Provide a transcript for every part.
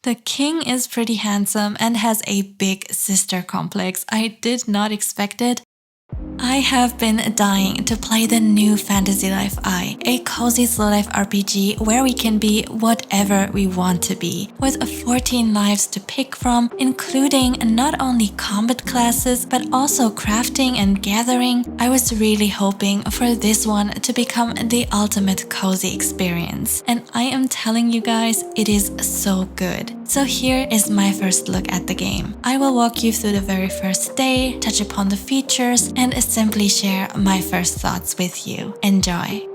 The king is pretty handsome and has a big sister complex. I did not expect it. I have been dying to play the new Fantasy Life I, a cozy slow life RPG where we can be whatever we want to be, with 14 lives to pick from, including not only combat classes but also crafting and gathering. I was really hoping for this one to become the ultimate cozy experience, and I am telling you guys, it is so good. So here is my first look at the game. I will walk you through the very first day, touch upon the features, and simply share my first thoughts with you. Enjoy!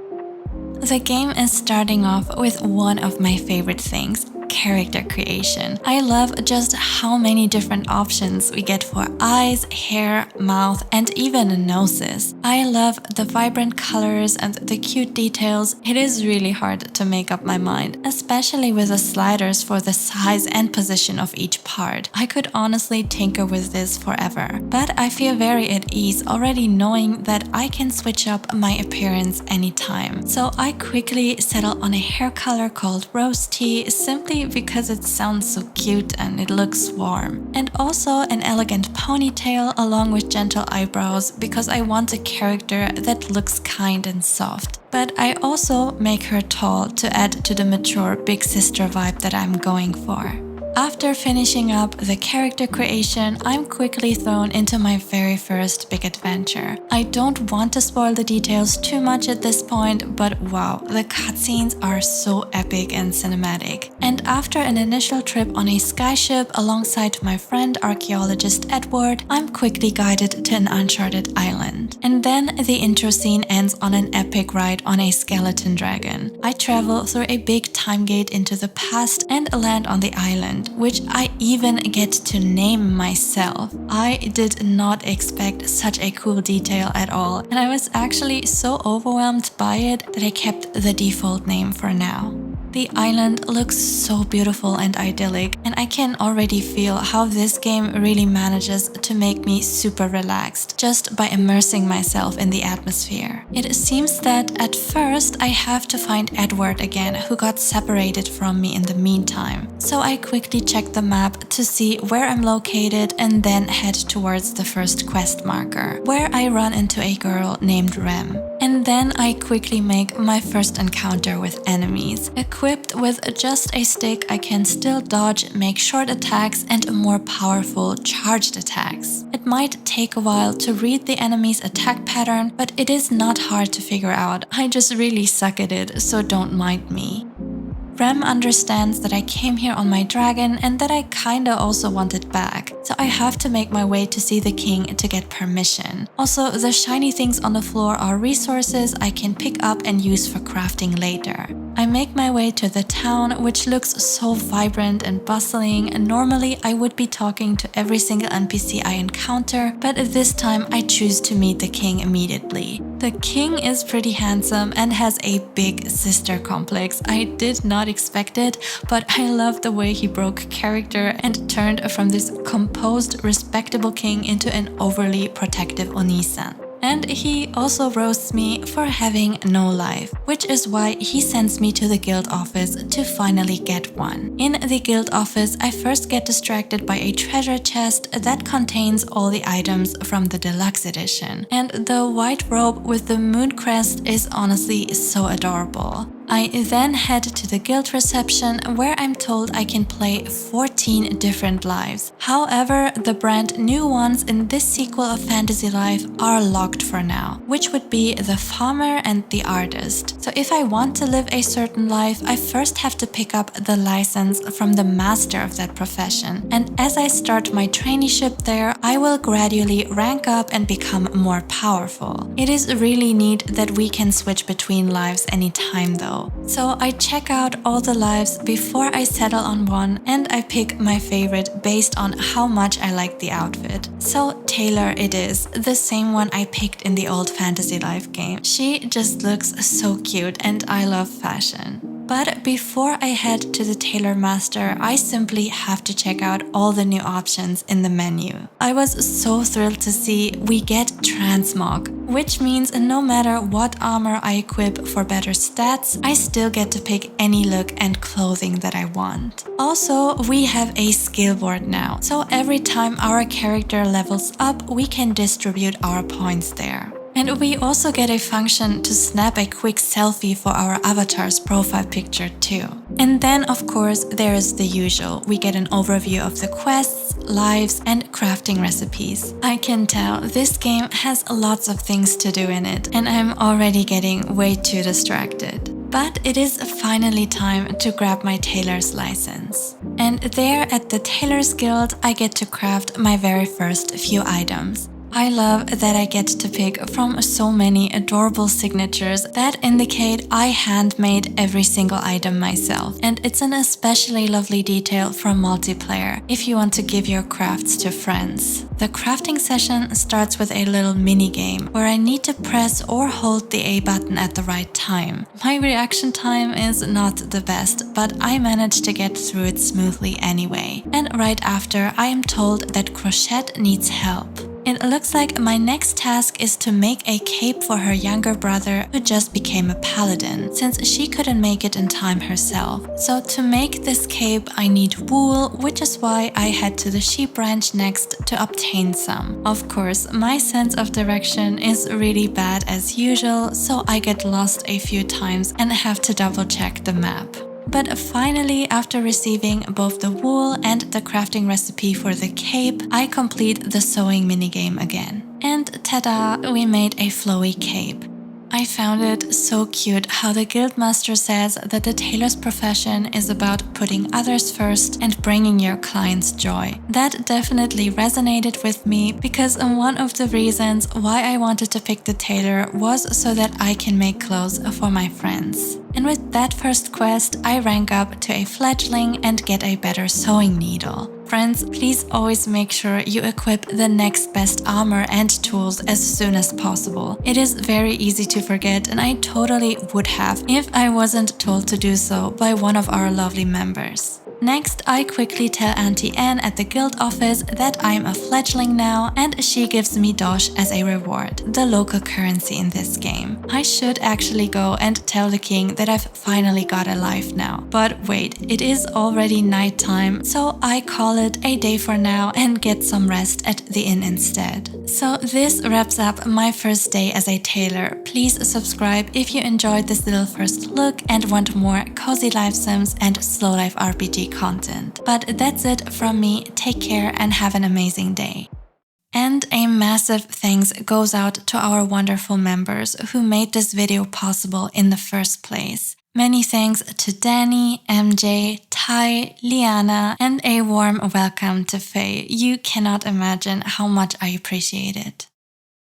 The game is starting off with one of my favorite things, character creation. I love just how many different options we get for eyes, hair, mouth, and even noses. I love the vibrant colors and the cute details. It is really hard to make up my mind, especially with the sliders for the size and position of each part. I could honestly tinker with this forever, but I feel very at ease already knowing that I can switch up my appearance anytime. So I quickly settle on a hair color called Rose Tea, simply because it sounds so cute and it looks warm. And also an elegant ponytail along with gentle eyebrows because I want a character that looks kind and soft. But I also make her tall to add to the mature big sister vibe that I'm going for. After finishing up the character creation, I'm quickly thrown into my very first big adventure. I don't want to spoil the details too much at this point, but wow, the cutscenes are so epic and cinematic. And after an initial trip on a skyship alongside my friend archaeologist Edward, I'm quickly guided to an uncharted island. And then the intro scene ends on an epic ride on a skeleton dragon. I travel through a big time gate into the past and land on the island, which I even get to name myself. I did not expect such a cool detail at all, and I was actually so overwhelmed by it that I kept the default name for now. The island looks so beautiful and idyllic, and I can already feel how this game really manages to make me super relaxed just by immersing myself in the atmosphere. It seems that at first I have to find Edward again, who got separated from me in the meantime. So I quickly check the map to see where I'm located and then head towards the first quest marker, where I run into a girl named Rem. And then I quickly make my first encounter with enemies. Equipped with just a stick, I can still dodge, make short attacks and more powerful charged attacks. It might take a while to read the enemy's attack pattern, but it is not hard to figure out. I just really suck at it, so don't mind me. Rem understands that I came here on my dragon and that I kinda also want it back, so I have to make my way to see the king to get permission. Also, the shiny things on the floor are resources I can pick up and use for crafting later. I make my way to the town, which looks so vibrant and bustling. Normally, I would be talking to every single NPC I encounter, but this time I choose to meet the king immediately. The king is pretty handsome and has a big sister complex. I did not expect it, but I love the way he broke character and turned from this composed, respectable king into an overly protective Onisan. And he also roasts me for having no life, which is why he sends me to the guild office to finally get one. In the guild office, I first get distracted by a treasure chest that contains all the items from the Deluxe edition. And the white robe with the moon crest is honestly so adorable. I then head to the guild reception where I'm told I can play 14 different lives. However, the brand new ones in this sequel of Fantasy Life are locked for now, which would be the farmer and the artist. So if I want to live a certain life, I first have to pick up the license from the master of that profession. And as I start my traineeship there, I will gradually rank up and become more powerful. It is really neat that we can switch between lives anytime though. So I check out all the lives before I settle on one, and I pick my favorite based on how much I like the outfit. So Tailor it is, the same one I picked in the old Fantasy Life game. She just looks so cute and I love fashion. But before I head to the Tailor Master, I simply have to check out all the new options in the menu. I was so thrilled to see we get Transmog, which means no matter what armor I equip for better stats, I still get to pick any look and clothing that I want. Also, we have a Skillboard now, so every time our character levels up, we can distribute our points there. And we also get a function to snap a quick selfie for our avatar's profile picture too. And then of course there is the usual. We get an overview of the quests, lives, and crafting recipes. I can tell this game has lots of things to do in it, and I'm already getting way too distracted. But it is finally time to grab my tailor's license. And there at the Tailor's Guild, I get to craft my very first few items. I love that I get to pick from so many adorable signatures that indicate I handmade every single item myself. And it's an especially lovely detail from multiplayer if you want to give your crafts to friends. The crafting session starts with a little mini game where I need to press or hold the A button at the right time. My reaction time is not the best, but I managed to get through it smoothly anyway. And right after, I am told that Crochet needs help. It looks like my next task is to make a cape for her younger brother who just became a paladin, since she couldn't make it in time herself. So to make this cape I need wool, which is why I head to the sheep ranch next to obtain some. Of course, my sense of direction is really bad as usual, so I get lost a few times and have to double check the map. But finally, after receiving both the wool and the crafting recipe for the cape, I complete the sewing minigame again. And ta-da, we made a flowy cape. I found it so cute how the guildmaster says that the tailor's profession is about putting others first and bringing your clients joy. That definitely resonated with me because one of the reasons why I wanted to pick the tailor was so that I can make clothes for my friends. And with that first quest, I rank up to a fledgling and get a better sewing needle. Friends, please always make sure you equip the next best armor and tools as soon as possible. It is very easy to forget, and I totally would have if I wasn't told to do so by one of our lovely members. Next, I quickly tell Auntie Anne at the guild office that I'm a fledgling now, and she gives me dosh as a reward, the local currency in this game. I should actually go and tell the king that I've finally got a life now. But wait, it is already nighttime, so I call it a day for now and get some rest at the inn instead. So this wraps up my first day as a tailor. Please subscribe if you enjoyed this little first look and want more cozy life sims and slow life RPG content. But that's it from me. Take care and have an amazing day. And a massive thanks goes out to our wonderful members who made this video possible in the first place. Many thanks to Danny, MJ, Ty, Liana, and a warm welcome to Faye. You cannot imagine how much I appreciate it.